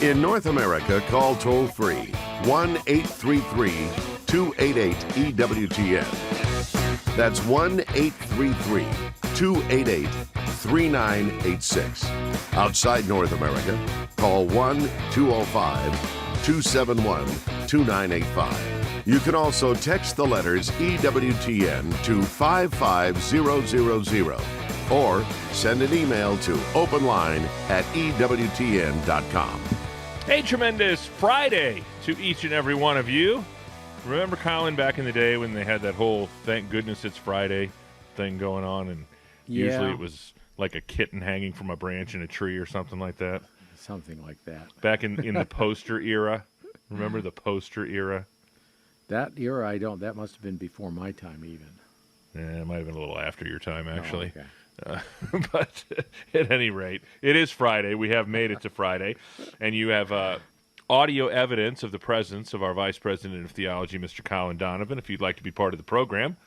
In North America, call toll-free 1-833-288-EWTN. That's 1-833-288-3986. Outside North America, call 1-205-271-2985. You can also text the letters EWTN to 55000 or send an email to openline@EWTN.com. Hey, tremendous Friday to each and every one of you. Remember, Colin, back in the day when they had that whole thank goodness it's Friday thing going on, and usually it was like a kitten hanging from a branch in a tree or something like that? Something like that. Back in the poster era. Remember the poster era? That era, I don't. That must have been before my time even. It might have been a little after your time, actually. Oh, okay. But at any rate, it is Friday. We have made it to Friday. And you have audio evidence of the presence of our Vice President of Theology, Mr. Colin Donovan, if you'd like to be part of the program.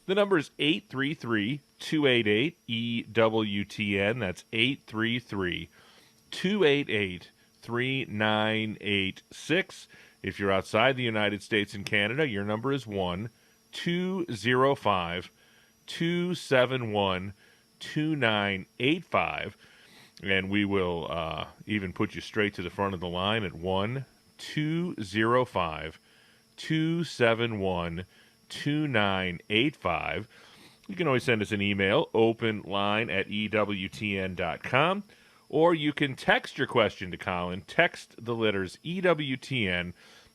The number is 833-288-EWTN. That's 833-288-3986. If you're outside the United States and Canada, your number is 1-205-271-2985. And we will even put you straight to the front of the line at 1-205-271-2985. You can always send us an email, openline@EWTN.com, or you can text your question to Colin. Text the letters EWTN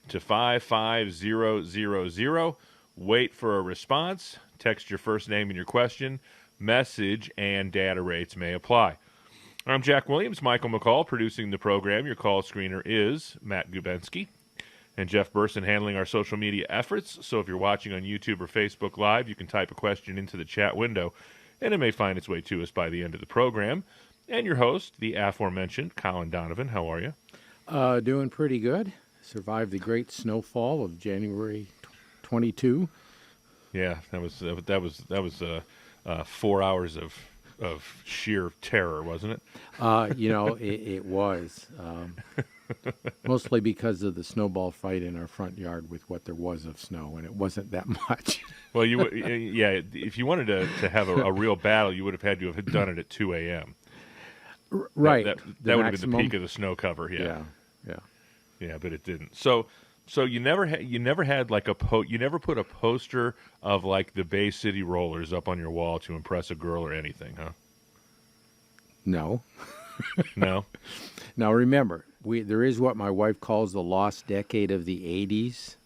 to 55000. Wait for a response. Text your first name and your question. Message and data rates may apply. I'm Jack Williams, Michael McCall producing the program. Your call screener is Matt Gubensky, and Jeff Burson handling our social media efforts. So if you're watching on YouTube or Facebook Live, you can type a question into the chat window, and it may find its way to us by the end of the program. And your host, the aforementioned Colin Donovan. How are you? Doing pretty good. Survived the great snowfall of January 22. Yeah, that was 4 hours of sheer terror, wasn't it? It was. Mostly because of the snowball fight in our front yard with what there was of snow, and it wasn't that much. Well, if you wanted to have a real battle, you would have had to have done it at 2 a.m. Right. That would have been the peak of the snow cover. Yeah, but it didn't. So you never had like you never put a poster of like the Bay City Rollers up on your wall to impress a girl or anything, huh? No. No. Now remember, there is what my wife calls the lost decade of the 80s,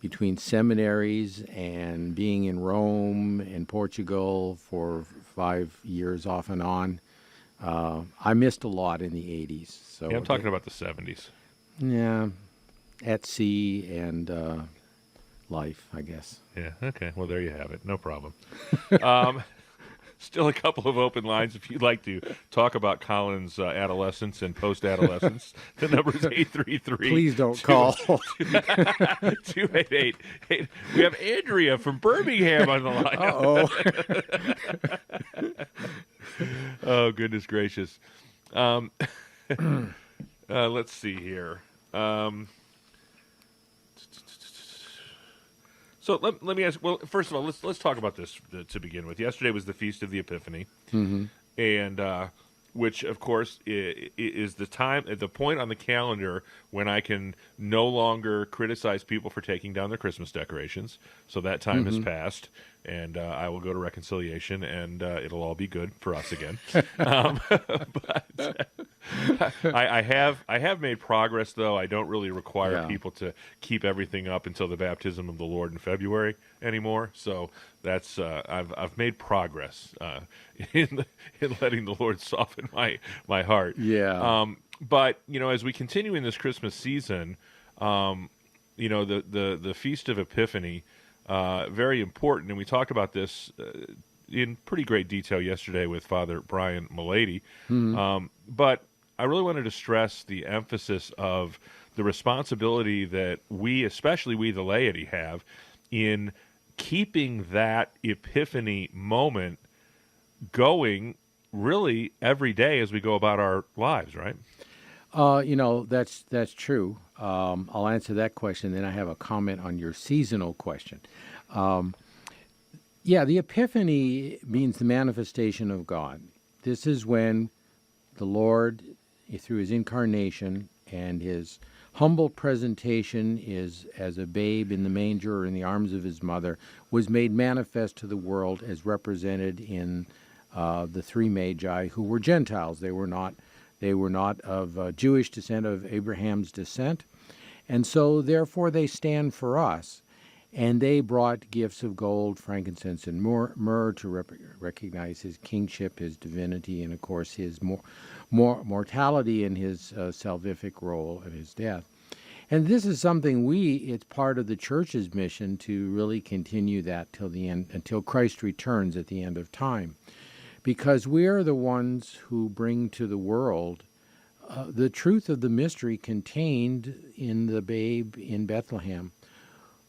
between seminaries and being in Rome and Portugal for 5 years off and on. I missed a lot in the 80s. So yeah, I'm talking about the 70s. Yeah, at sea and life, I guess. Yeah, okay. Well, there you have it. No problem. Still a couple of open lines if you'd like to talk about Colin's adolescence and post-adolescence. The number is 833. Please don't call. 288. We have Andrea from Birmingham on the line. Uh-oh. Oh, goodness gracious. Let's see here. So let me ask. Well, first of all, let's talk about this to begin with. Yesterday was the Feast of the Epiphany, and which, of course, is the point on the calendar when I can no longer criticize people for taking down their Christmas decorations. So that time has passed, and I will go to reconciliation, and it'll all be good for us again. But I have made progress, though. I don't really require people to keep everything up until the baptism of the Lord in February anymore. So that's I've made progress in letting the Lord soften my heart. Yeah. But as we continue in this Christmas season, the Feast of Epiphany, very important, and we talked about this in pretty great detail yesterday with Father Brian Mulady. But I really wanted to stress the emphasis of the responsibility that especially we the laity, have in keeping that Epiphany moment going really every day as we go about our lives, right? That's true. I'll answer that question, then I have a comment on your seasonal question. Yeah, the Epiphany means the manifestation of God. This is when the Lord, through his incarnation and his humble presentation is as a babe in the manger or in the arms of his mother, was made manifest to the world as represented in the three magi who were Gentiles. They were not of Jewish descent, of Abraham's descent, and so therefore they stand for us. And they brought gifts of gold, frankincense, and myrrh to recognize his kingship, his divinity, and of course his mortality and his salvific role at his death. And this is something it's part of the church's mission to really continue that till the end, until Christ returns at the end of time. Because we are the ones who bring to the world the truth of the mystery contained in the babe in Bethlehem,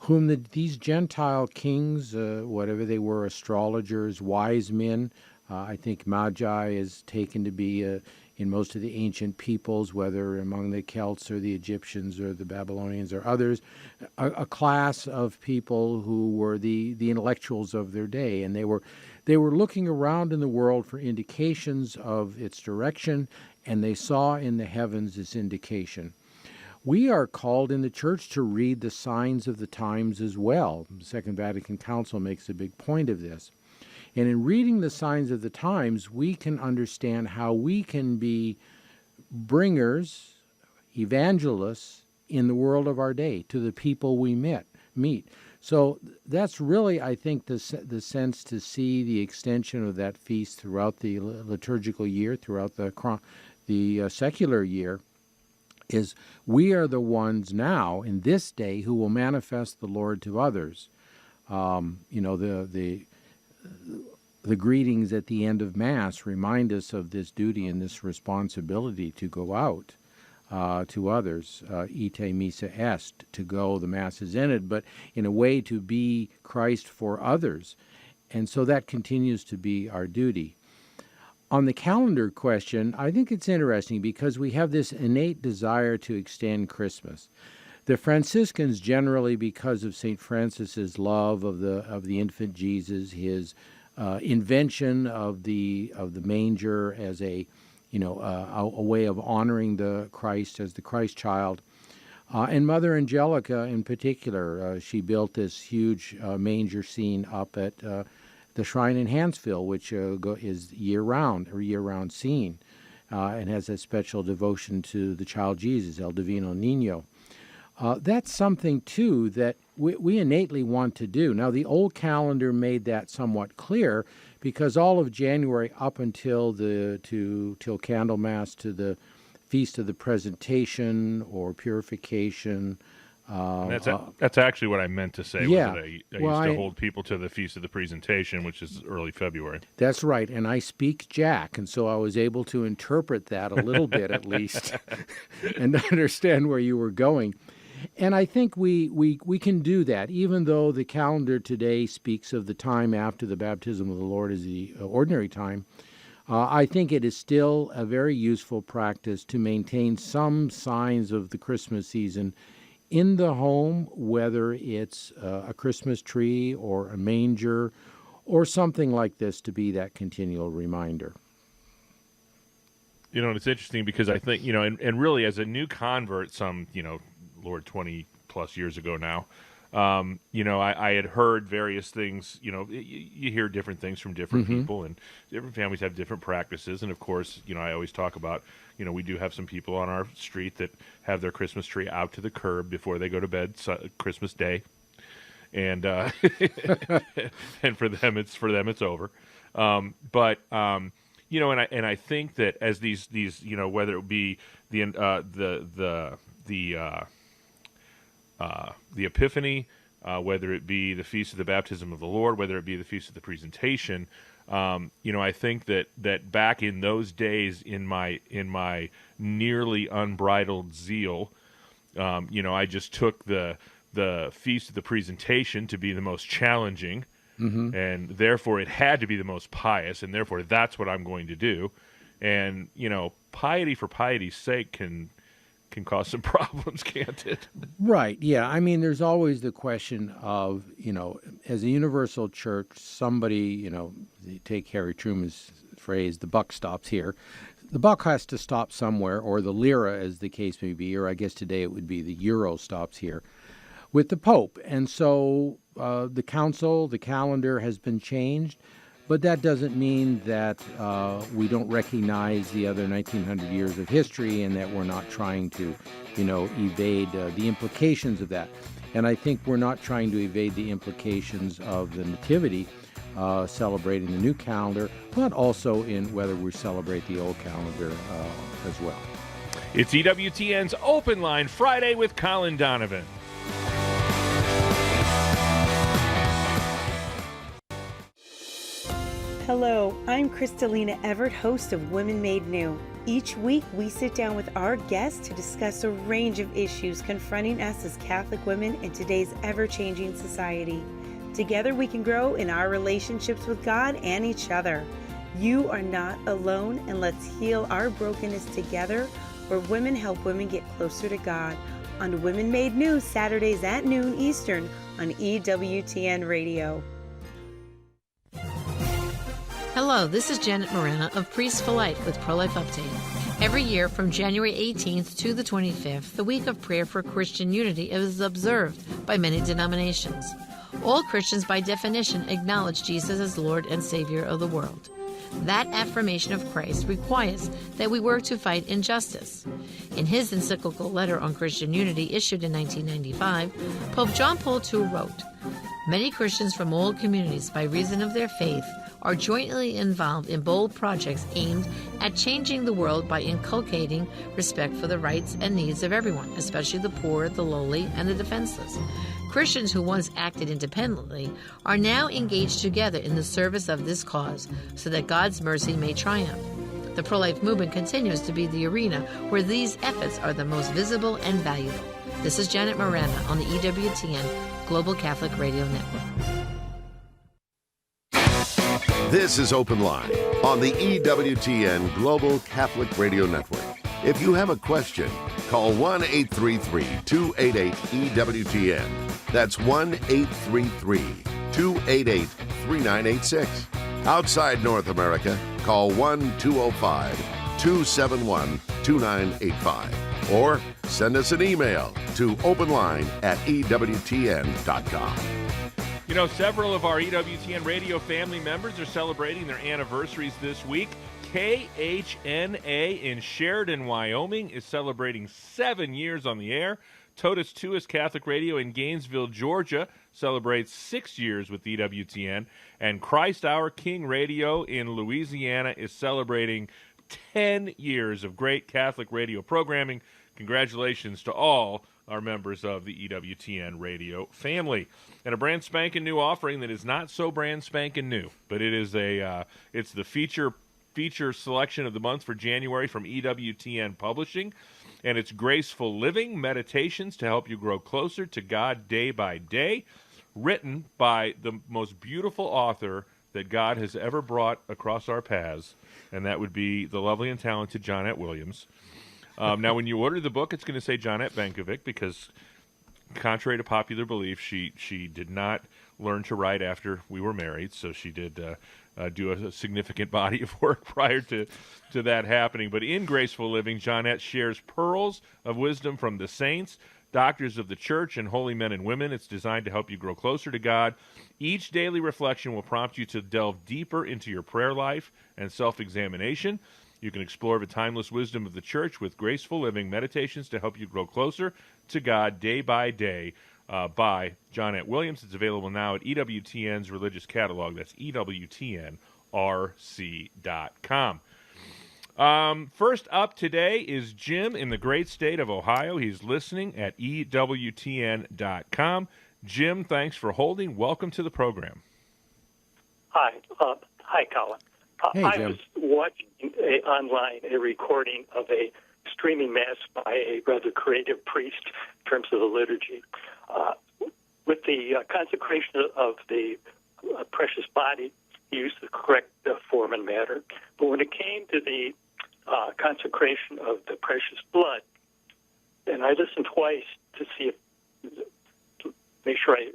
whom these Gentile kings, whatever they were, astrologers, wise men, I think Magi is taken to be in most of the ancient peoples, whether among the Celts or the Egyptians or the Babylonians or others, a class of people who were the intellectuals of their day, and they were looking around in the world for indications of its direction, and they saw in the heavens this indication. We are called in the church to read the signs of the times as well. The Second Vatican Council makes a big point of this. And in reading the signs of the times, we can understand how we can be bringers, evangelists in the world of our day to the people we meet. So that's really, I think, the sense to see the extension of that feast throughout the liturgical year, throughout the secular year, is we are the ones now in this day who will manifest the Lord to others. The greetings at the end of Mass remind us of this duty and this responsibility to go out to others. Ite missa est, to go, the Mass is ended, but in a way to be Christ for others. And so that continues to be our duty. On the calendar question, I think it's interesting because we have this innate desire to extend Christmas. The Franciscans generally, because of St. Francis's love of the infant Jesus, his invention of the manger as a way of honoring the Christ as the Christ child, and Mother Angelica in particular, she built this huge manger scene up at the shrine in Hansville, which is year-round scene, and has a special devotion to the child Jesus, El Divino Niño. That's something, too, that we innately want to do. Now, the old calendar made that somewhat clear because all of January up until till Candlemas to the Feast of the Presentation or Purification. That's actually what I meant to say. Yeah. Was that I used to hold people to the Feast of the Presentation, which is early February. That's right, and I speak Jack, and so I was able to interpret that a little bit at least and understand where you were going. And I think we can do that, even though the calendar today speaks of the time after the baptism of the Lord as the ordinary time. I think it is still a very useful practice to maintain some signs of the Christmas season in the home, whether it's a Christmas tree or a manger or something like this to be that continual reminder. And it's interesting because I think, and really as a new convert, Lord, 20 plus years ago now, I had heard various things, you hear different things from different people, and different families have different practices. And of course, I always talk about, we do have some people on our street that have their Christmas tree out to the curb before they go to bed, Christmas Day. And, and for them, it's over. But I think that as these, whether it be the Epiphany, whether it be the Feast of the Baptism of the Lord, whether it be the Feast of the Presentation, I think that back in those days, in my nearly unbridled zeal, I just took the Feast of the Presentation to be the most challenging, and therefore it had to be the most pious, and therefore that's what I'm going to do. And piety for piety's sake can can cause some problems, can't it? Right. Yeah. I mean, there's always the question of, as a universal church, somebody, take Harry Truman's phrase, the buck stops here. The buck has to stop somewhere, or the lira, as the case may be, or I guess today it would be the euro stops here with the Pope. And so the council, the calendar has been changed, but that doesn't mean that we don't recognize the other 1900 years of history and that we're not trying to, evade the implications of that. And I think we're not trying to evade the implications of the Nativity, celebrating the new calendar, but also in whether we celebrate the old calendar as well. It's EWTN's Open Line Friday with Colin Donovan. Hello, I'm Kristalina Everett, host of Women Made New. Each week, we sit down with our guests to discuss a range of issues confronting us as Catholic women in today's ever-changing society. Together, we can grow in our relationships with God and each other. You are not alone, and let's heal our brokenness together, where women help women get closer to God. On Women Made New, Saturdays at noon Eastern on EWTN Radio. Hello, this is Janet Morena of Priests for Life with Pro-Life Update. Every year from January 18th to the 25th, the Week of Prayer for Christian Unity is observed by many denominations. All Christians, by definition, acknowledge Jesus as Lord and Savior of the world. That affirmation of Christ requires that we work to fight injustice. In his encyclical letter on Christian unity issued in 1995, Pope John Paul II wrote, "Many Christians from all communities, by reason of their faith, are jointly involved in bold projects aimed at changing the world by inculcating respect for the rights and needs of everyone, especially the poor, the lowly, and the defenseless. Christians who once acted independently are now engaged together in the service of this cause so that God's mercy may triumph. The pro-life movement continues to be the arena where these efforts are the most visible and valuable." This is Janet Morena on the EWTN Global Catholic Radio Network. This is Open Line on the EWTN Global Catholic Radio Network. If you have a question, call 1-833-288-EWTN. That's 1-833-288-3986. Outside North America, call 1-205-271-2985. Or send us an email to openline@EWTN.com. Several of our EWTN radio family members are celebrating their anniversaries this week. KHNA in Sheridan, Wyoming is celebrating 7 years on the air. Totus Tuus Catholic Radio in Gainesville, Georgia celebrates 6 years with EWTN. And Christ Our King Radio in Louisiana is celebrating 10 years of great Catholic radio programming. Congratulations to all our members of the EWTN radio family. And a brand spanking new offering that is not so brand spanking new, but it is it's the feature selection of the month for January from EWTN Publishing, and it's Graceful Living Meditations to help you grow closer to God day by day, written by the most beautiful author that God has ever brought across our paths, and that would be the lovely and talented Johnette Williams. Now, when you order the book, it's going to say Johnette Benkovic because, contrary to popular belief, she did not learn to write after we were married, so she did do a significant body of work prior to that happening. But in Graceful Living, Johnette shares pearls of wisdom from the saints, doctors of the church, and holy men and women. It's designed to help you grow closer to God. Each daily reflection will prompt you to delve deeper into your prayer life and self-examination. You can explore the timeless wisdom of the church with Graceful Living Meditations to help you grow closer to God day by day by Johnette Williams. It's available now at EWTN's religious catalog. That's EWTNRC.com. First up today is Jim in the great state of Ohio. He's listening at EWTN.com. Jim, thanks for holding. Welcome to the program. Hi, Colin. Hey, I Jim. was watching online a recording of a streaming mass by a rather creative priest in terms of the liturgy. With the consecration of the precious body, he used the correct form and matter. But when it came to the consecration of the precious blood, and I listened twice to see make sure I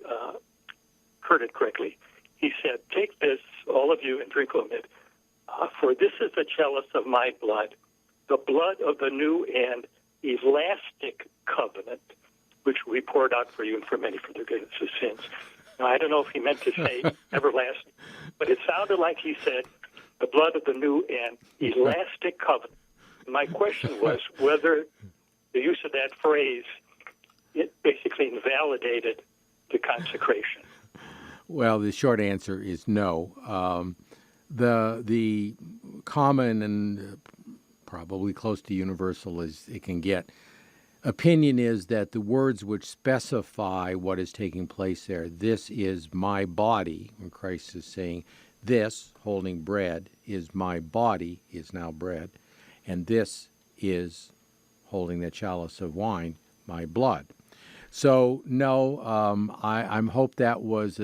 heard it correctly. He said, "Take this, all of you, and drink from it, for this is the chalice of my blood, the blood of the new and elastic covenant, which we poured out for you and for many for the forgiveness of sins." Now, I don't know if he meant to say everlasting, but it sounded like he said the blood of the new and elastic covenant. My question was whether the use of that phrase, it basically invalidated the consecration. Well, the short answer is no. The common and probably close to universal as it can get opinion is that the words which specify what is taking place there, this is my body, when Christ is saying, this, holding bread, is my body, is now bread, and this is, holding the chalice of wine, my blood. So, no, I hope that was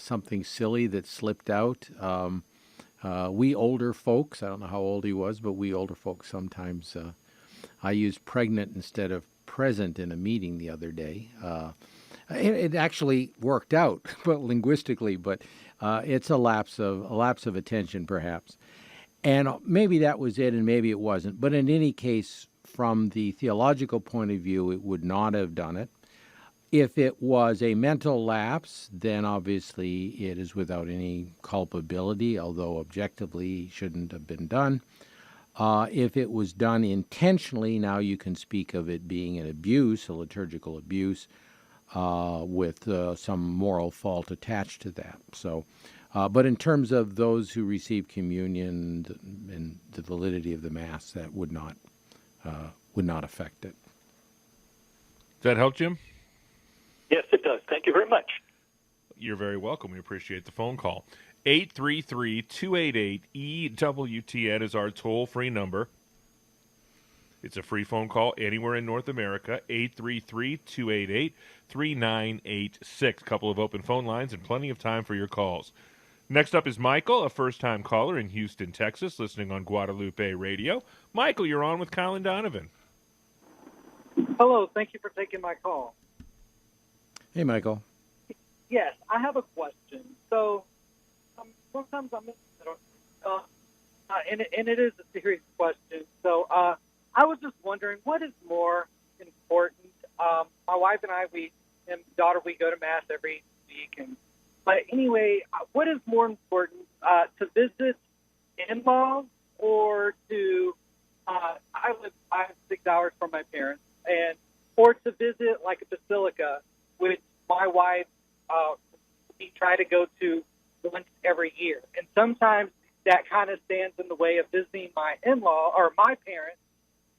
something silly that slipped out. We older folks, I don't know how old he was, but we older folks sometimes, I used pregnant instead of present in a meeting the other day. It actually worked out, but linguistically, but it's a lapse of attention, perhaps. And maybe that was it, and maybe it wasn't. But in any case, from the theological point of view, it would not have done it. If it was a mental lapse, then obviously it is without any culpability, although objectively shouldn't have been done. If it was done intentionally, now you can speak of it being an abuse, a liturgical abuse, with some moral fault attached to that. So, but in terms of those who receive communion and the validity of the Mass, that would not affect it. Does that help, Jim? Yes, it does. Thank you very much. You're very welcome. We appreciate the phone call. 833-288-EWTN is our toll-free number. It's a free phone call anywhere in North America, 833-288-3986. Couple of open phone lines and plenty of time for your calls. Next up is Michael, a first-time caller in Houston, Texas, listening on Guadalupe Radio. Michael, you're on with Colin Donovan. Hello, thank you for taking my call. Hey, Michael. Yes, I have a question. So sometimes I'm in the middle, and it is a serious question. So I was just wondering, what is more important? My wife and I, we go to Mass every week. But anyway, what is more important, to visit in-laws or to, I have 6 hours from my parents, or to visit like a basilica, which my wife, we try to go to once every year. And sometimes that kind of stands in the way of visiting my in-law or my parents.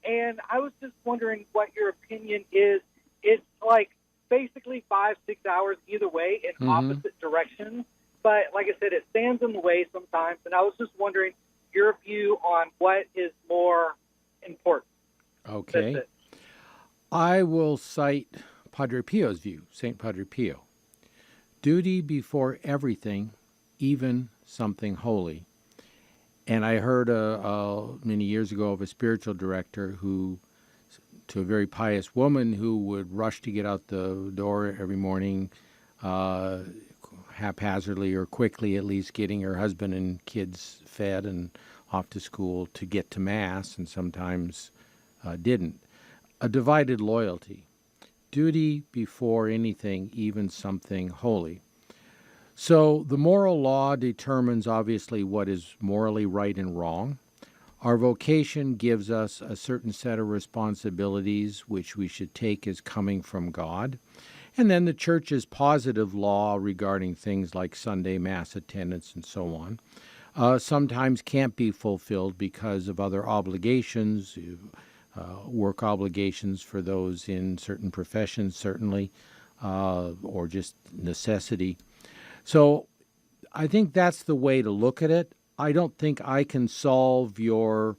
And I was just wondering what your opinion is. It's like basically 5-6 hours either way in opposite directions. But like I said, it stands in the way sometimes. And I was just wondering your view on what is more important. Okay. I will cite Padre Pio's view, St. Padre Pio. Duty before everything, even something holy. And I heard many years ago of a spiritual director who, to a very pious woman who would rush to get out the door every morning, haphazardly or quickly at least, getting her husband and kids fed and off to school to get to Mass, and sometimes didn't. A divided loyalty. Duty before anything, even something holy. So the moral law determines obviously what is morally right and wrong. Our vocation gives us a certain set of responsibilities which we should take as coming from God. And then the Church's positive law regarding things like Sunday Mass attendance and so on sometimes can't be fulfilled because of other obligations, work obligations for those in certain professions, certainly, or just necessity. So I think that's the way to look at it. I don't think I can solve your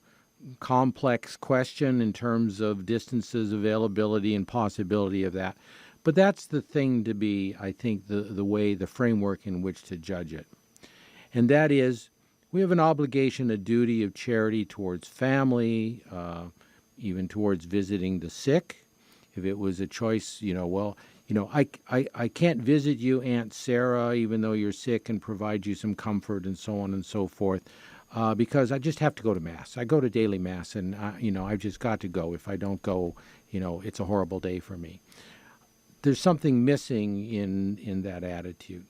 complex question in terms of distances, availability, and possibility of that. But that's the thing to be, I think, the way, the framework in which to judge it. And that is, we have an obligation, a duty of charity towards family, even towards visiting the sick, If it was a choice, I can't visit you, Aunt Sarah, even though you're sick, and provide you some comfort and so on and so forth, because I just have to go to Mass. I go to daily Mass, and, I've just got to go. If I don't go, it's a horrible day for me. There's something missing in that attitude.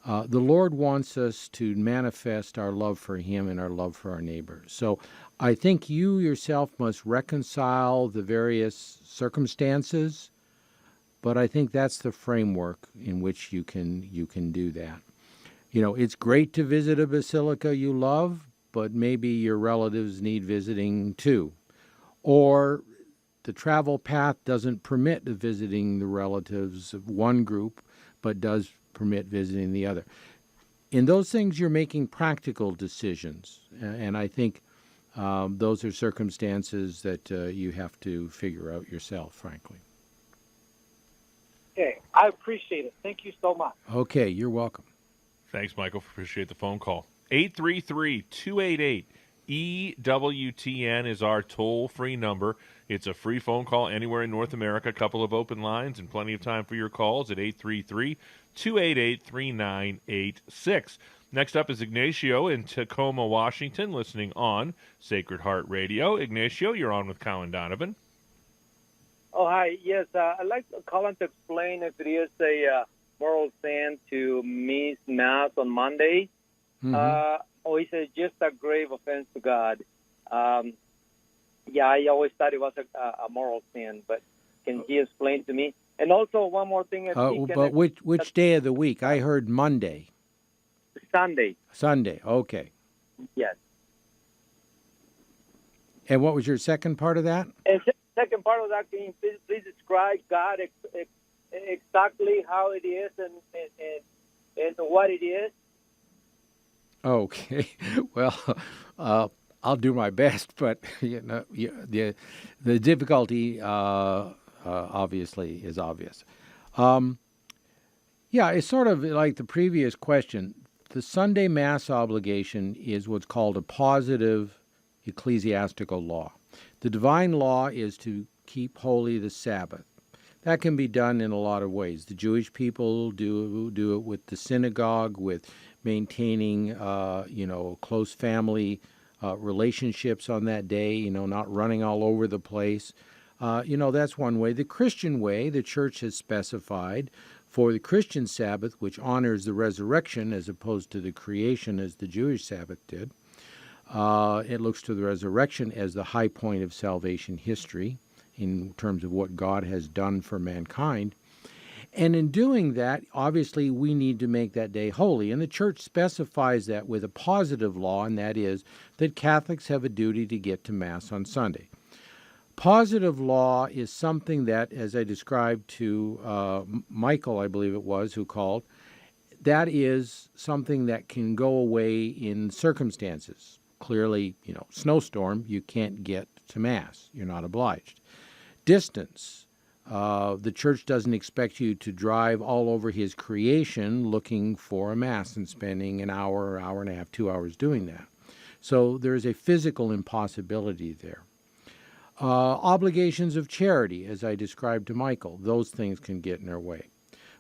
The Lord wants us to manifest our love for Him and our love for our neighbors. So I think you yourself must reconcile the various circumstances, but I think that's the framework in which you can do that. It's great to visit a basilica you love, but maybe your relatives need visiting too. Or the travel path doesn't permit visiting the relatives of one group, but does permit visiting the other. In those things, you're making practical decisions, and I think those are circumstances that you have to figure out yourself, frankly. Okay, I appreciate it. Thank you so much. Okay, you're welcome. Thanks, Michael. Appreciate the phone call. 833-288-EWTN is our toll-free number. It's a free phone call anywhere in North America. A couple of open lines and plenty of time for your calls at 833-288-3986. Next up is Ignacio in Tacoma, Washington, listening on Sacred Heart Radio. Ignacio, you're on with Colin Donovan. Oh, hi. Yes, I'd like Colin to explain if it is a moral sin to miss Mass on Monday, or is it just a grave offense to God? I always thought it was a moral sin, but can he explain to me? And also, one more thing. But which day of the week? I heard Monday. Sunday. Sunday, okay. Yes. And what was your second part of that? And second part of that, can you please describe God exactly how it is and what it is? Okay. Well, I'll do my best, but the difficulty obviously is obvious. It's sort of like the previous question. The Sunday Mass obligation is what's called a positive ecclesiastical law. The divine law is to keep holy the Sabbath. That can be done in a lot of ways. The Jewish people do it with the synagogue, with maintaining, close family relationships on that day, not running all over the place. That's one way. The Christian way, the Church has specified for the Christian Sabbath, which honors the resurrection as opposed to the creation as the Jewish Sabbath did. It looks to the resurrection as the high point of salvation history in terms of what God has done for mankind. And in doing that, obviously, we need to make that day holy. And the Church specifies that with a positive law, and that is that Catholics have a duty to get to Mass on Sunday. Positive law is something that, as I described to Michael, I believe it was, who called, that is something that can go away in circumstances. Clearly, snowstorm, you can't get to Mass. You're not obliged. Distance. The Church doesn't expect you to drive all over His creation looking for a Mass and spending an hour, hour and a half, 2 hours doing that. So there's a physical impossibility there. Obligations of charity, as I described to Michael, those things can get in our way.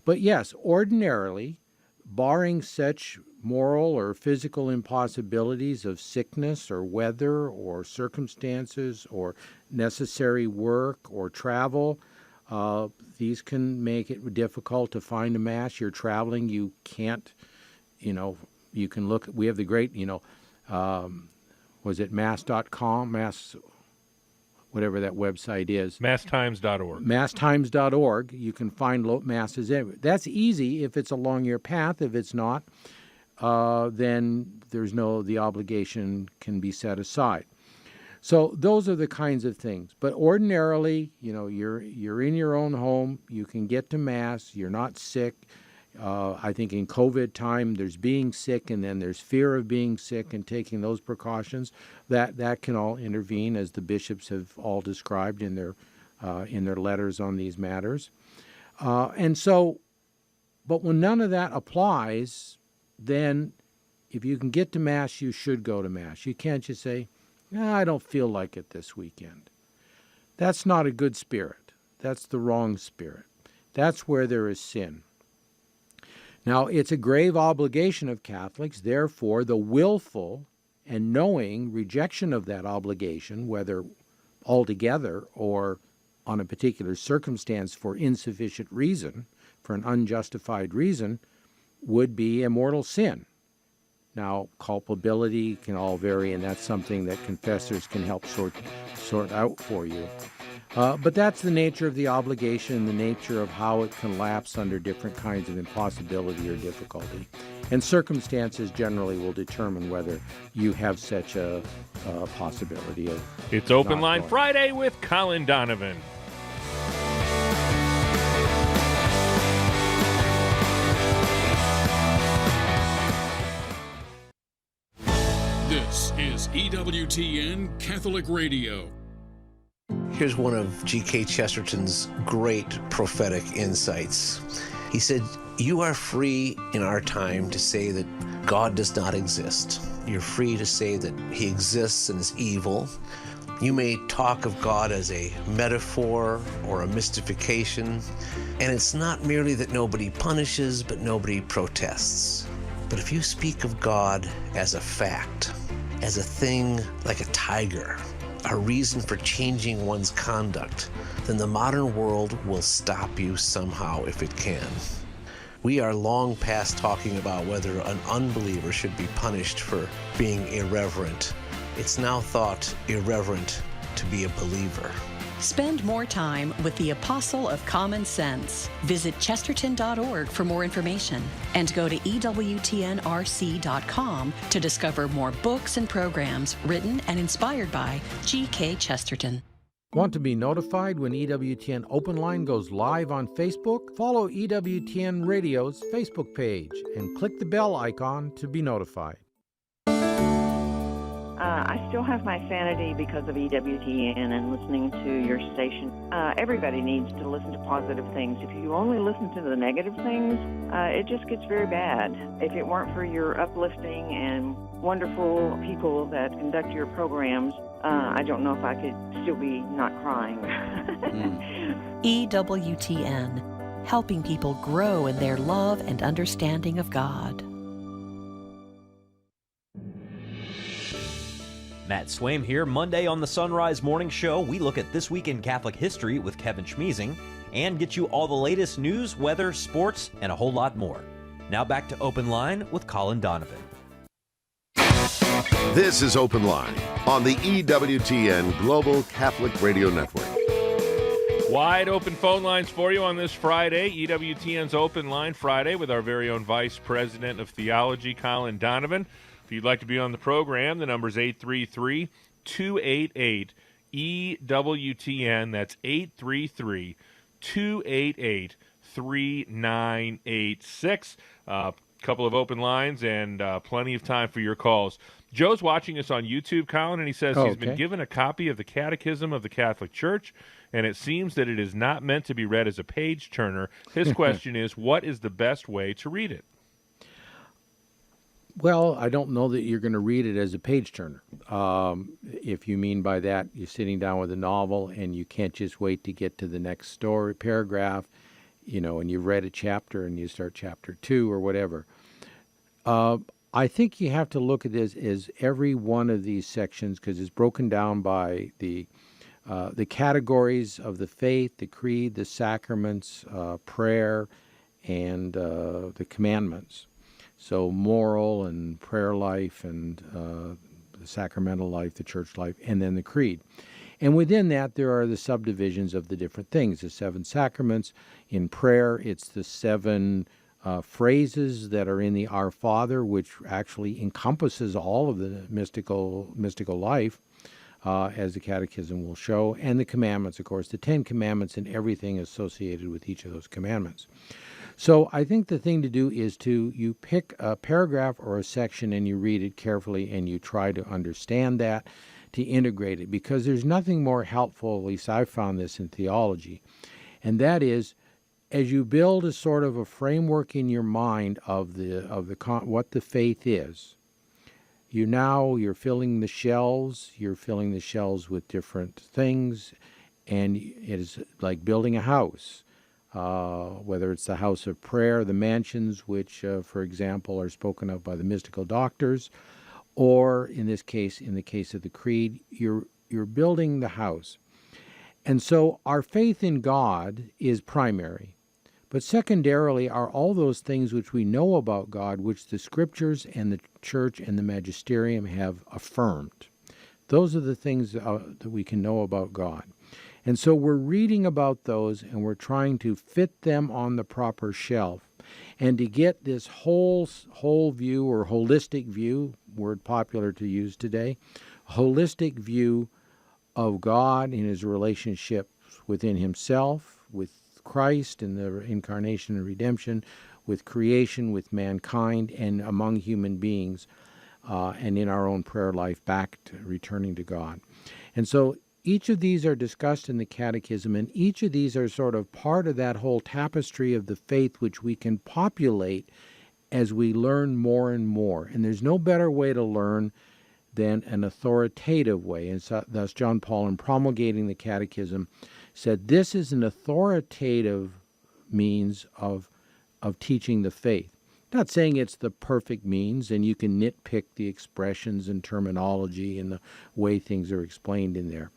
But yes, ordinarily, barring such moral or physical impossibilities of sickness or weather or circumstances or necessary work or travel, these can make it difficult to find a Mass. You're traveling, you can't, you can look, we have the great, was it mass.com, Mass, whatever that website is. Masstimes.org. Masstimes.org. You can find Masses everywhere. That's easy if it's along your path. If it's not, then the obligation can be set aside. So those are the kinds of things. But ordinarily, you're in your own home. You can get to Mass. You're not sick. I think in COVID time, there's being sick, and then there's fear of being sick and taking those precautions. That can all intervene, as the bishops have all described in their letters on these matters. But when none of that applies, then if you can get to Mass, you should go to Mass. You can't just say, I don't feel like it this weekend. That's not a good spirit. the wrong spirit. That's where there is sin. Now, it's a grave obligation of Catholics, therefore, the willful and knowing rejection of that obligation, whether altogether or on a particular circumstance for insufficient reason, for an unjustified reason, would be a mortal sin. Now, culpability can all vary, and that's something that confessors can help sort out for you. But that's the nature of the obligation, the nature of how it can lapse under different kinds of impossibility or difficulty. And circumstances generally will determine whether you have such a possibility of. It's Open not Line going. Friday with Colin Donovan. This is EWTN Catholic Radio. Here's one of G.K. Chesterton's great prophetic insights. He said, "You are free in our time to say that God does not exist. You're free to say that he exists and is evil. You may talk of God as a metaphor or a mystification, and it's not merely that nobody punishes, but nobody protests. But if you speak of God as a fact, as a thing like a tiger, a reason for changing one's conduct, then the modern world will stop you somehow if it can. We are long past talking about whether an unbeliever should be punished for being irreverent. It's now thought irreverent to be a believer." Spend more time with the Apostle of Common Sense. Visit chesterton.org for more information and go to EWTNRC.com to discover more books and programs written and inspired by G.K. Chesterton. Want to be notified when EWTN Open Line goes live on Facebook? Follow EWTN Radio's Facebook page and click the bell icon to be notified. I still have my sanity because of EWTN and listening to your station. Everybody needs to listen to positive things. If you only listen to the negative things, it just gets very bad. If it weren't for your uplifting and wonderful people that conduct your programs, I don't know if I could still be not crying. EWTN, helping people grow in their love and understanding of God. Matt Swaim here. Monday on the Sunrise Morning Show, we look at This Week in Catholic History with Kevin Schmeezing and get you all the latest news, weather, sports, and a whole lot more. Now back to Open Line with Colin Donovan. This is Open Line on the EWTN Global Catholic Radio Network. Wide open phone lines for you on this Friday. EWTN's Open Line Friday with our very own Vice President of Theology, Colin Donovan. If you'd like to be on the program, the number is 833-288-EWTN. That's 833-288-3986. Couple of open lines and plenty of time for your calls. Joe's watching us on YouTube, Colin, and he says he's been given a copy of the Catechism of the Catholic Church, and it seems that it is not meant to be read as a page-turner. His question is, what is the best way to read it? Well, I don't know that you're going to read it as a page-turner. If you mean by that, you're sitting down with a novel and you can't just wait to get to the next story, paragraph, and you've read a chapter and you start chapter 2 or whatever. I think you have to look at this as every one of these sections, because it's broken down by the categories of the faith, the creed, the sacraments, prayer, and the commandments. So moral and prayer life and the sacramental life, the church life, and then the creed. And within that, there are the subdivisions of the different things. The 7 sacraments. In prayer, it's the 7 phrases that are in the Our Father, which actually encompasses all of the mystical life, as the Catechism will show. And the commandments, of course, the 10 commandments and everything associated with each of those commandments. So I think the thing to do is you pick a paragraph or a section and you read it carefully and you try to understand that, to integrate it, because there's nothing more helpful, at least I've found this in theology, and that is, as you build a sort of a framework in your mind of what the faith is, you're filling the shells with different things, And it is like building a house, whether it's the house of prayer, the mansions, which, for example, are spoken of by the mystical doctors, or in this case, in the case of the creed, you're building the house. And so our faith in God is primary. But secondarily are all those things which we know about God, which the Scriptures and the Church and the Magisterium have affirmed. Those are the things that we can know about God. And so we're reading about those, and we're trying to fit them on the proper shelf. And to get this whole view, or holistic view, word popular to use today, holistic view of God in his relationships within himself, with Christ in the incarnation and redemption, with creation, with mankind, and among human beings, and in our own prayer life back to returning to God. And so each of these are discussed in the Catechism, and each of these are sort of part of that whole tapestry of the faith which we can populate as we learn more and more. And there's no better way to learn than an authoritative way. And so, thus John Paul, in promulgating the Catechism, said this is an authoritative means of teaching the faith. Not saying it's the perfect means, and you can nitpick the expressions and terminology and the way things are explained in there,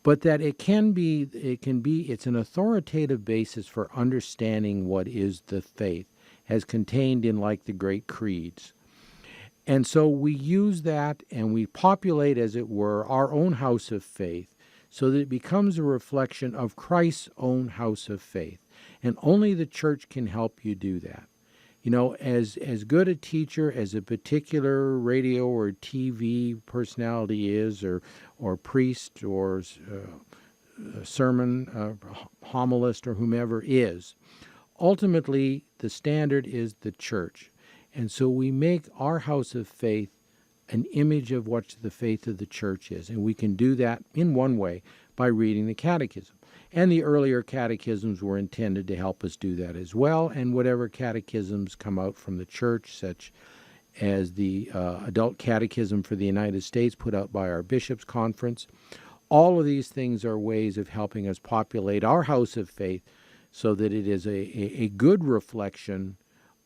but that it's an authoritative basis for understanding what is the faith, as contained in like the great creeds. And so we use that and we populate, as it were, our own house of faith, so that it becomes a reflection of Christ's own house of faith. And only the Church can help you do that. You know, as good a teacher as a particular radio or TV personality is, or priest, or sermon homilist, or whomever is, ultimately the standard is the Church. And so we make our house of faith an image of what the faith of the Church is. And we can do that in one way, by reading the Catechism. And the earlier catechisms were intended to help us do that as well, and whatever catechisms come out from the Church, such as the Adult Catechism for the United States put out by our Bishops' Conference. All of these things are ways of helping us populate our house of faith so that it is a good reflection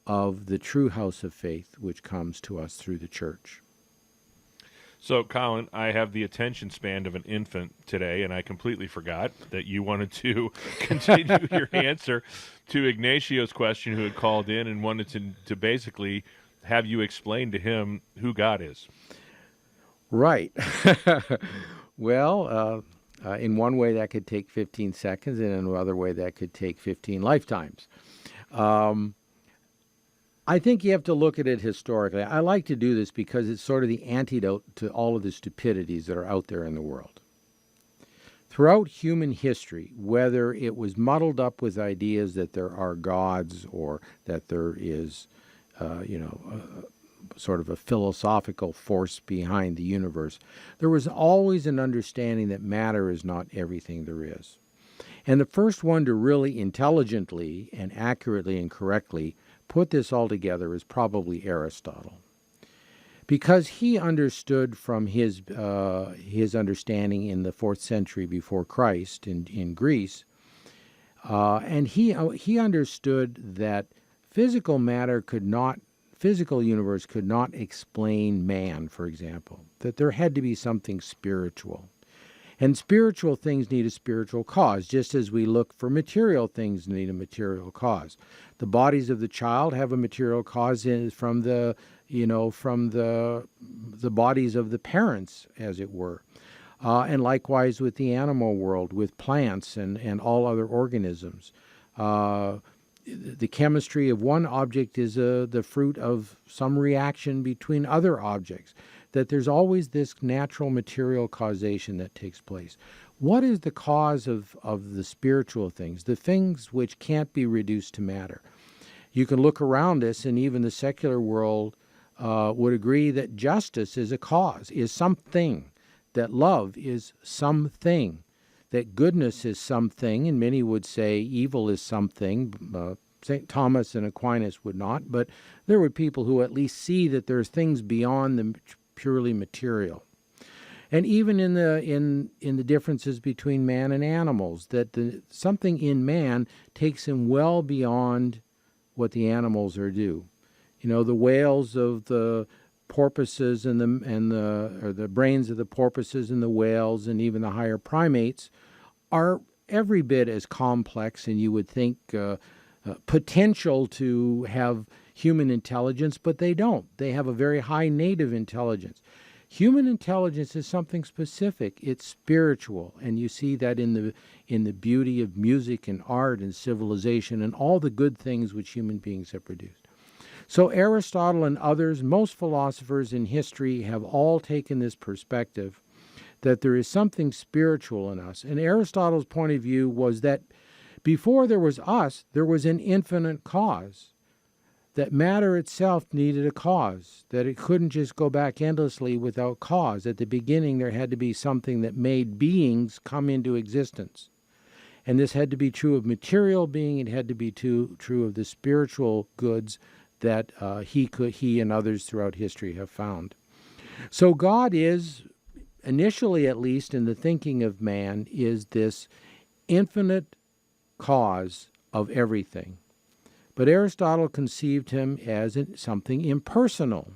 of the true house of faith which comes to us through the Church. So, Colin, I have the attention span of an infant today, and I completely forgot that you wanted to continue your answer to Ignacio's question, who had called in and wanted to basically have you explain to him who God is. Right. Well, in one way that could take 15 seconds, and in another way that could take 15 lifetimes. I think you have to look at it historically. I like to do this because it's sort of the antidote to all of the stupidities that are out there in the world. Throughout human history, whether it was muddled up with ideas that there are gods or that there is, sort of a philosophical force behind the universe, there was always an understanding that matter is not everything there is. And the first one to really intelligently and accurately and correctly put this all together is probably Aristotle, because he understood from his understanding in the 4th century before Christ in Greece, and he understood that physical universe could not explain man, for example, that there had to be something spiritual. And spiritual things need a spiritual cause, just as we look for material things need a material cause. The bodies of the child have a material cause from the bodies of the parents, as it were. And likewise with the animal world, with plants and all other organisms. The chemistry of one object is the fruit of some reaction between other objects. That there's always this natural material causation that takes place. What is the cause of the spiritual things, the things which can't be reduced to matter? You can look around us, and even the secular world would agree that justice is a cause, is something, that love is something, that goodness is something, and many would say evil is something. St. Thomas and Aquinas would not, but there were people who at least see that there are things beyond the purely material. And even in the differences between man and animals, that something in man takes him well beyond what the animals are due. The whales of the porpoises and the brains of the porpoises and the whales and even the higher primates are every bit as complex, and you would think potential to have human intelligence, but they don't. They have a very high native intelligence. Human intelligence is something specific. It's spiritual, and you see that in the beauty of music and art and civilization and all the good things which human beings have produced. So Aristotle and others, most philosophers in history, have all taken this perspective that there is something spiritual in us. And Aristotle's point of view was that before there was us, there was an infinite cause. That matter itself needed a cause, that it couldn't just go back endlessly without cause. At the beginning, there had to be something that made beings come into existence. And this had to be true of material being, it had to be true of the spiritual goods that he and others throughout history have found. So God is, initially at least in the thinking of man, is this infinite cause of everything. But Aristotle conceived him as something impersonal.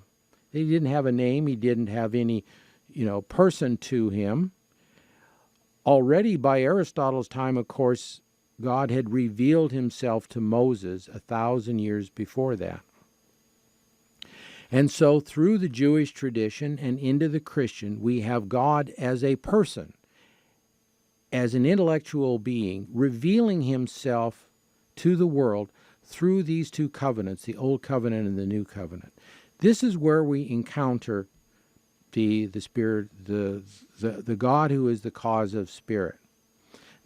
He didn't have a name. He didn't have any, person to him. Already by Aristotle's time, of course, God had revealed himself to Moses 1,000 years before that. And so through the Jewish tradition and into the Christian, we have God as a person, as an intellectual being, revealing himself to the world through these two covenants, the Old Covenant and the New Covenant. This is where we encounter the Spirit, the God who is the cause of spirit.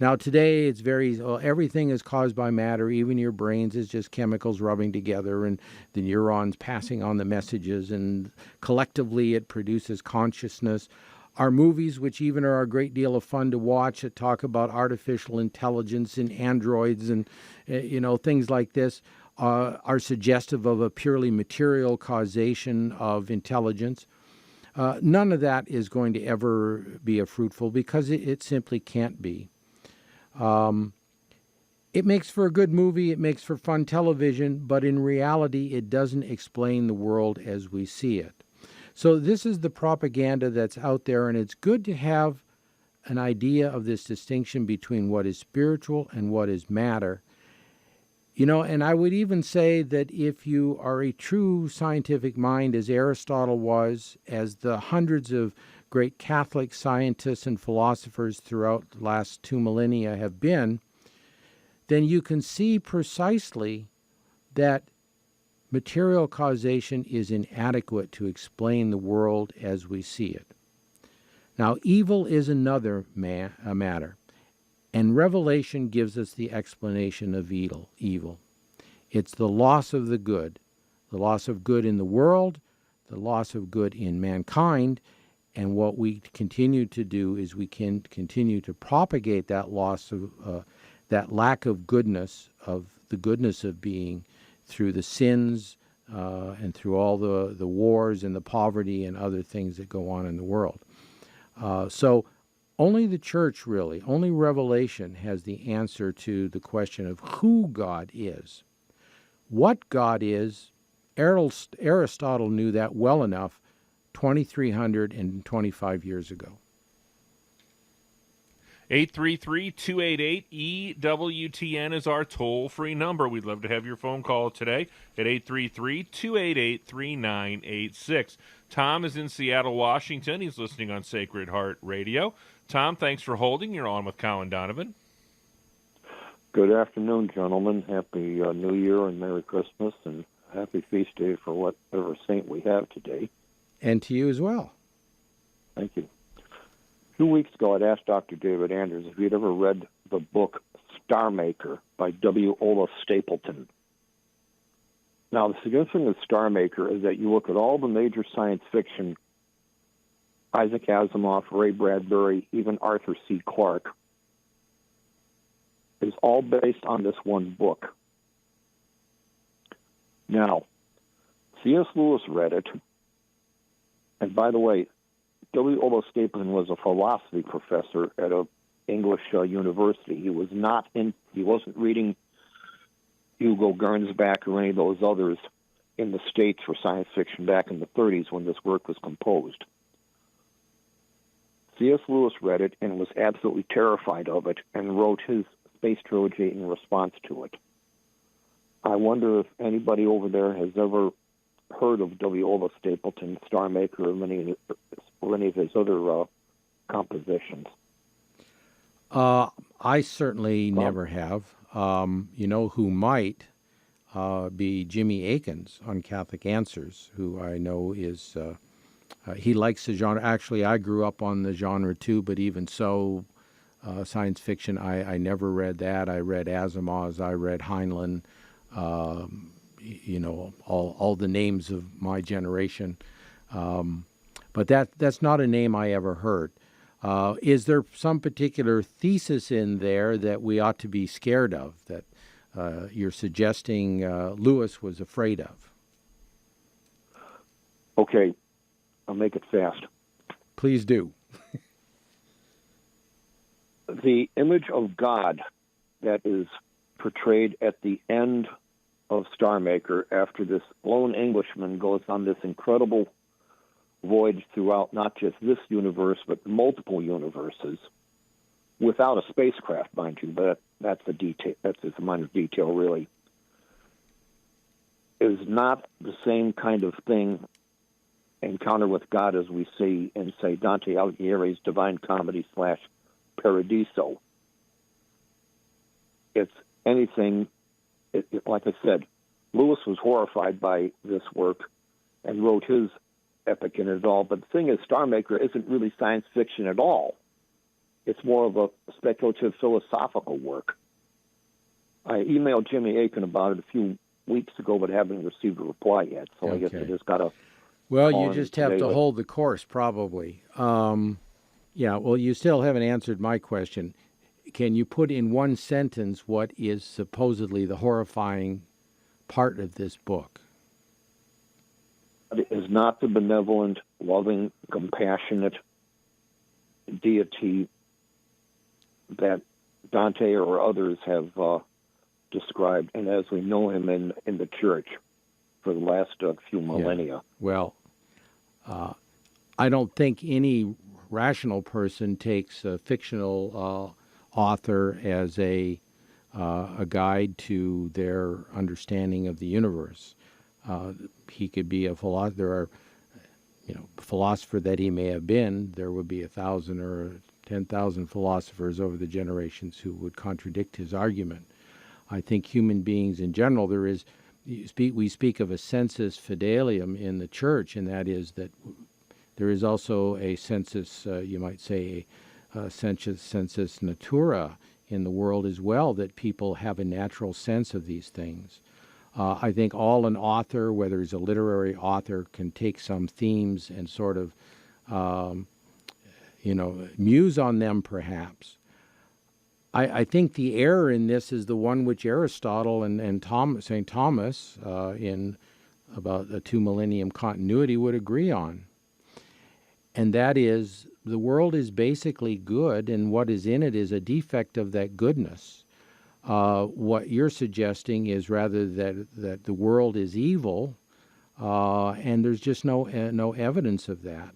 Now today it's everything is caused by matter. Even your brains is just chemicals rubbing together and the neurons passing on the messages, and collectively it produces consciousness. Our movies, which even are a great deal of fun to watch, that talk about artificial intelligence and androids and things like this, are suggestive of a purely material causation of intelligence. None of that is going to ever be fruitful because it simply can't be. It makes for a good movie, it makes for fun television, but in reality it doesn't explain the world as we see it. So this is the propaganda that's out there, and it's good to have an idea of this distinction between what is spiritual and what is matter. And I would even say that if you are a true scientific mind, as Aristotle was, as the hundreds of great Catholic scientists and philosophers throughout the last 2 millennia have been, then you can see precisely that material causation is inadequate to explain the world as we see it. Now, evil is another matter, and Revelation gives us the explanation of evil. It's the loss of the good in the world, the loss of good in mankind, and what we continue to do is we can continue to propagate that loss of, that lack of goodness, of the goodness of being, through the sins and through all the wars and the poverty and other things that go on in the world. So only the church really, only Revelation has the answer to the question of who God is. What God is, Aristotle knew that well enough 2,325 years ago. 833-288-EWTN is our toll-free number. We'd love to have your phone call today at 833-288-3986. Tom is in Seattle, Washington. He's listening on Sacred Heart Radio. Tom, thanks for holding. You're on with Colin Donovan. Good afternoon, gentlemen. Happy New Year and Merry Christmas, and happy feast day for whatever saint we have today. And to you as well. Thank you. 2 weeks ago, I'd asked Dr. David Anders if he'd ever read the book Star Maker by W. Olaf Stapleton. Now, the significance of Star Maker is that you look at all the major science fiction, Isaac Asimov, Ray Bradbury, even Arthur C. Clarke, is all based on this one book. Now, C.S. Lewis read it, and by the way, W. Stapleton was a philosophy professor at a English university. He wasn't reading Hugo Gernsback or any of those others in the States for science fiction back in the 30s when this work was composed. C.S. Lewis read it and was absolutely terrified of it and wrote his space trilogy in response to it. I wonder if anybody over there has ever heard of W. Stapleton, Star Maker, or any of his other compositions. I certainly never have. You know who might be Jimmy Akins on Catholic Answers, who I know is, he likes the genre. Actually, I grew up on the genre too, but even so, science fiction, I never read that. I read Asimov's, I read Heinlein, you know, all the names of my generation. But that's not a name I ever heard. Is there some particular thesis in there that we ought to be scared of, that you're suggesting Lewis was afraid of? Okay, I'll make it fast. Please do. The image of God that is portrayed at the end of Star Maker, after this lone Englishman goes on this incredible voyage throughout not just this universe, but multiple universes, without a spacecraft, mind you, but that's a detail. That's just a minor detail, really. Is not the same kind of thing, encounter with God, as we see in, say, Dante Alighieri's Divine Comedy / Paradiso. It's anything. Like I said, Lewis was horrified by this work and wrote his epic in it all. But the thing is, Star Maker isn't really science fiction at all. It's more of a speculative philosophical work. I emailed Jimmy Akin about it a few weeks ago, but haven't received a reply yet. So I guess I just got to... Well, you just have to hold the course, probably. Yeah, well, you still haven't answered my question. Can you put in one sentence what is supposedly the horrifying part of this book? It is not the benevolent, loving, compassionate deity that Dante or others have described, and as we know him in the church for the last few millennia. Yeah. Well, I don't think any rational person takes a fictional author as a guide to their understanding of the universe. He could be a philosopher. There are, philosopher that he may have been. There would be 1,000 or 10,000 philosophers over the generations who would contradict his argument. I think human beings in general, we speak of a sensus fidelium in the church, and that is that there is also a sensus, you might say, sensus natura in the world as well, that people have a natural sense of these things. I think an author, whether he's a literary author, can take some themes and sort of, muse on them perhaps. I think the error in this is the one which Aristotle and St. Thomas in about a 2 millennium continuity would agree on. And that is, the world is basically good, and what is in it is a defect of that goodness. What you're suggesting is rather that the world is evil, and there's just no evidence of that.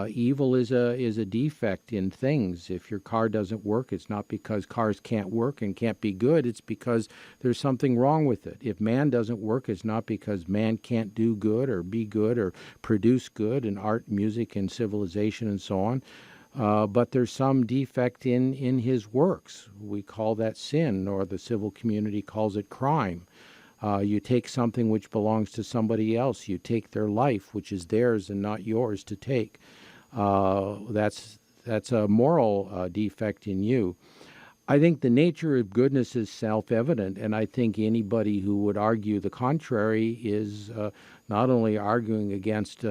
Evil is a defect in things. If your car doesn't work, it's not because cars can't work and can't be good. It's because there's something wrong with it. If man doesn't work, it's not because man can't do good or be good or produce good in art, music, and civilization and so on. But there's some defect in his works. We call that sin, or the civil community calls it crime. You take something which belongs to somebody else. You take their life, which is theirs and not yours to take. That's a moral defect in you. I think the nature of goodness is self-evident, and I think anybody who would argue the contrary is not only arguing against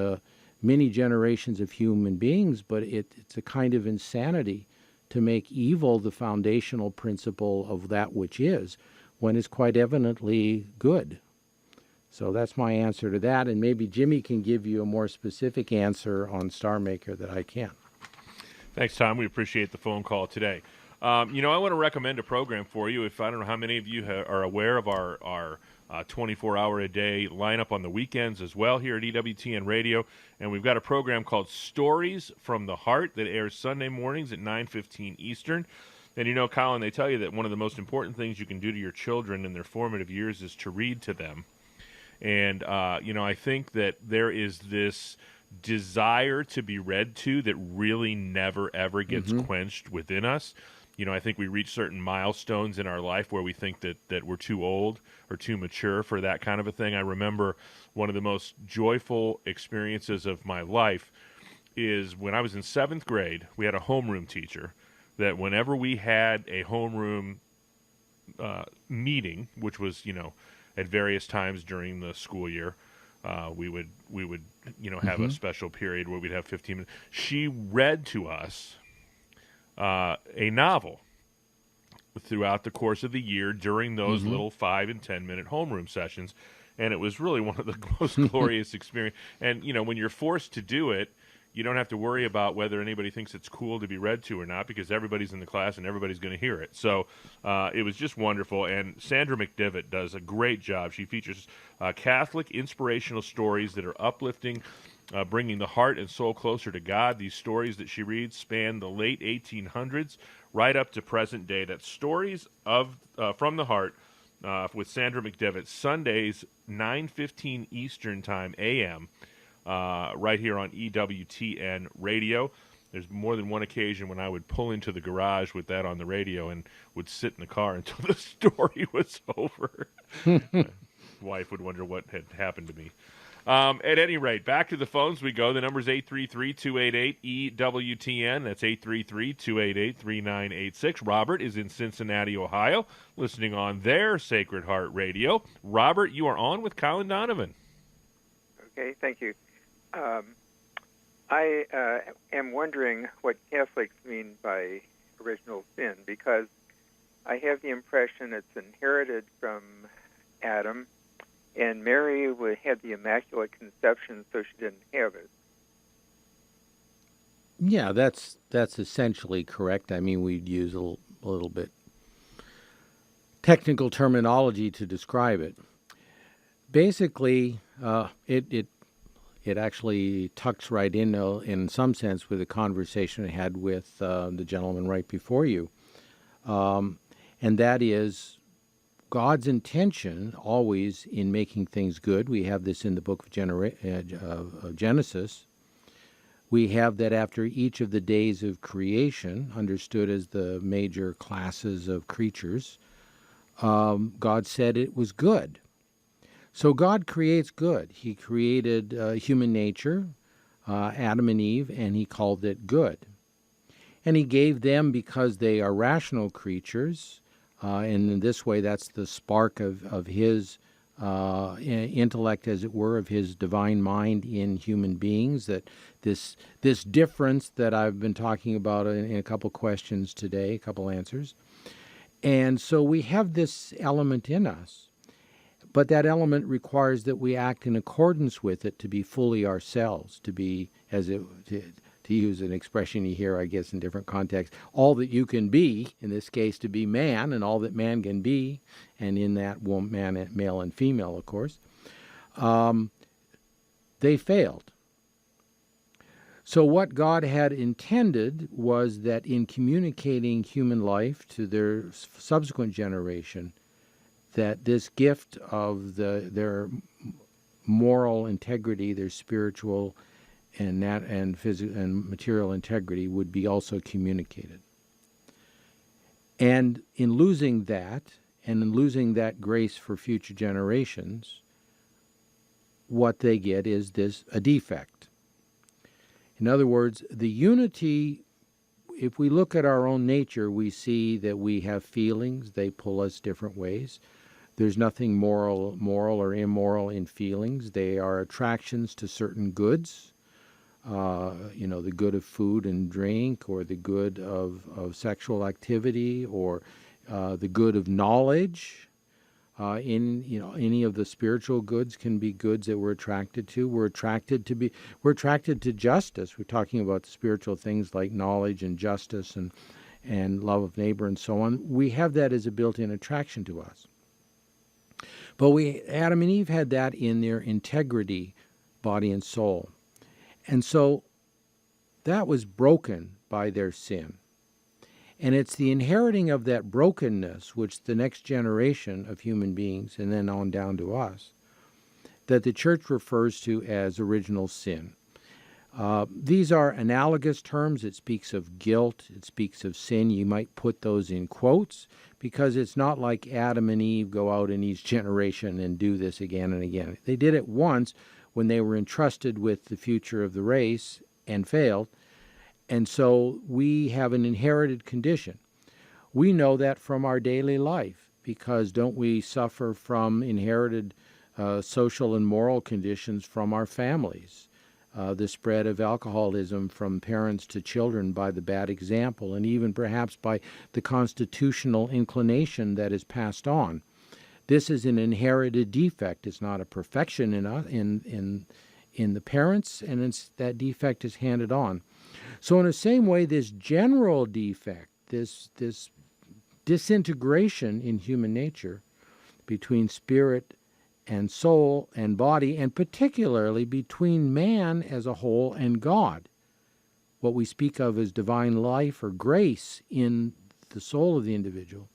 many generations of human beings, but it's a kind of insanity to make evil the foundational principle of that which is, when it's quite evidently good. So that's my answer to that, and maybe Jimmy can give you a more specific answer on Star Maker that I can't. Thanks, Tom. We appreciate the phone call today. I want to recommend a program for you. If I don't know how many of you are aware of our 24-hour-a-day lineup on the weekends as well here at EWTN Radio, and we've got a program called Stories from the Heart that airs Sunday mornings at 9:15 Eastern. And Colin, they tell you that one of the most important things you can do to your children in their formative years is to read to them. And, I think that there is this desire to be read to that really never, ever gets quenched within us. I think we reach certain milestones in our life where we think that we're too old or too mature for that kind of a thing. I remember one of the most joyful experiences of my life is when I was in 7th grade, we had a homeroom teacher that whenever we had a homeroom meeting, which was, at various times during the school year, we would have a special period where we'd have 15 minutes. She read to us a novel throughout the course of the year during those little 5 and 10 minute homeroom sessions, and it was really one of the most glorious experiences. And when you're forced to do it, you don't have to worry about whether anybody thinks it's cool to be read to or not, because everybody's in the class and everybody's going to hear it. So it was just wonderful. And Sandra McDivitt does a great job. She features Catholic inspirational stories that are uplifting, bringing the heart and soul closer to God. These stories that she reads span the late 1800s right up to present day. That's Stories from the Heart with Sandra McDivitt, Sundays, 9:15 Eastern Time, a.m., right here on EWTN Radio. There's more than one occasion when I would pull into the garage with that on the radio and would sit in the car until the story was over. My wife would wonder what had happened to me. At any rate, back to the phones we go. The number's 833-288-EWTN. That's 833-288-3986. Robert is in Cincinnati, Ohio, listening on their Sacred Heart Radio. Robert, you are on with Colin Donovan. Okay, thank you. I am wondering what Catholics mean by original sin, because I have the impression it's inherited from Adam, and Mary had the Immaculate Conception, so she didn't have it. Yeah, that's essentially correct. I mean, we'd use a little bit technical terminology to describe it. Basically, it actually tucks right in some sense with the conversation I had with the gentleman right before you, and that is God's intention always in making things good. We have this in the book of Genesis. We have that after each of the days of creation, understood as the major classes of creatures, God said it was good. So God creates good. He created human nature, Adam and Eve, and he called it good. And he gave them, because they are rational creatures, and in this way that's the spark of his intellect, as it were, of his divine mind in human beings, that this difference that I've been talking about in a couple questions today, a couple answers. And so we have this element in us. But that element requires that we act in accordance with it to be fully ourselves, to be, to use an expression you hear, I guess, in different contexts, all that you can be, in this case, to be man, and all that man can be, and in that man, male and female, of course, they failed. So what God had intended was that in communicating human life to their subsequent generation, that this gift of their moral integrity, their spiritual and physical and material integrity would be also communicated. And in losing that, and in losing that grace for future generations, what they get is a defect. In other words, the unity, if we look at our own nature, we see that we have feelings, they pull us different ways. There's nothing moral or immoral in feelings. They are attractions to certain goods, the good of food and drink, or the good of sexual activity, or the good of knowledge. Any of the spiritual goods can be goods that we're attracted to. We're attracted to justice. We're talking about spiritual things like knowledge and justice and love of neighbor and so on. We have that as a built-in attraction to us. But Adam and Eve had that in their integrity, body and soul. And so that was broken by their sin. And it's the inheriting of that brokenness, which the next generation of human beings, and then on down to us, that the church refers to as original sin. These are analogous terms. It speaks of guilt. It speaks of sin. You might put those in quotes because it's not like Adam and Eve go out in each generation and do this again and again. They did it once when they were entrusted with the future of the race and failed. And so we have an inherited condition. We know that from our daily life because don't we suffer from inherited social and moral conditions from our families? The spread of alcoholism from parents to children by the bad example, and even perhaps by the constitutional inclination that is passed on. This is an inherited defect. It's not a perfection in the parents, and that defect is handed on. So in the same way, this general defect, this disintegration in human nature between spirit and soul and body, and particularly between man as a whole and God, what we speak of as divine life or grace in the soul of the individual,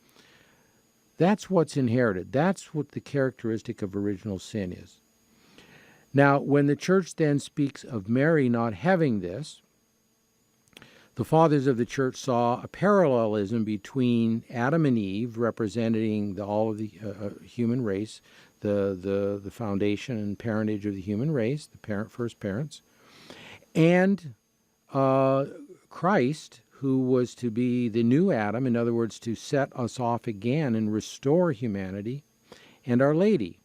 that's what's inherited. That's what the characteristic of original sin is. Now, when the church then speaks of Mary not having this, the fathers of the church saw a parallelism between Adam and Eve, representing all of the human race, the foundation and parentage of the human race, the first parents, and Christ, who was to be the new Adam, in other words, to set us off again and restore humanity, and Our Lady.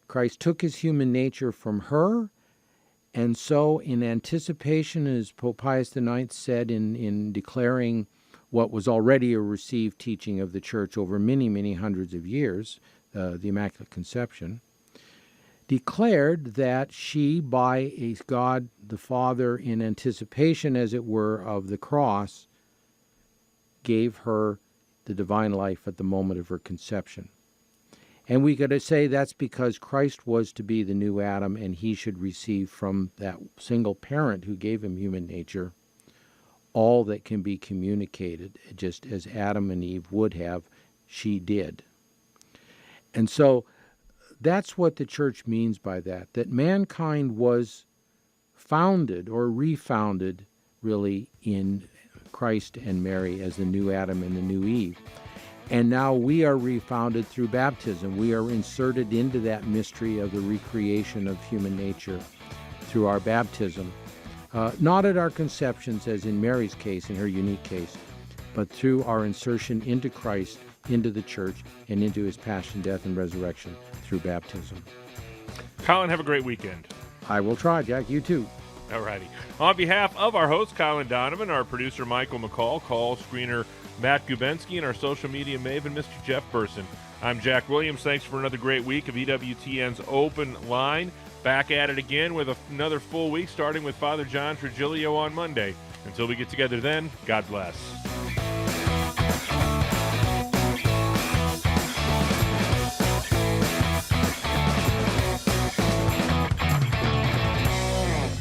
Christ took his human nature from her. And so, in anticipation, as Pope Pius IX said in declaring what was already a received teaching of the Church over many, many hundreds of years, the Immaculate Conception, declared that she, by God the Father, in anticipation, as it were, of the cross, gave her the divine life at the moment of her conception. And we got to say that's because Christ was to be the new Adam, and he should receive from that single parent who gave him human nature all that can be communicated, just as Adam and Eve would have, she did. And so that's what the church means by that mankind was founded or refounded really in Christ and Mary as the new Adam and the new Eve. And now we are refounded through baptism. We are inserted into that mystery of the recreation of human nature through our baptism. Not at our conceptions, as in Mary's case, in her unique case, but through our insertion into Christ, into the church, and into his passion, death, and resurrection through baptism. Colin, have a great weekend. I will try, Jack. You too. All righty. On behalf of our host, Colin Donovan, our producer, Michael McCall, call screener, Matt Gubensky, and our social media maven, Mr. Jeff Burson, I'm Jack Williams. Thanks for another great week of EWTN's Open Line. Back at it again with another full week, starting with Father John Trigilio on Monday. Until we get together then, God bless.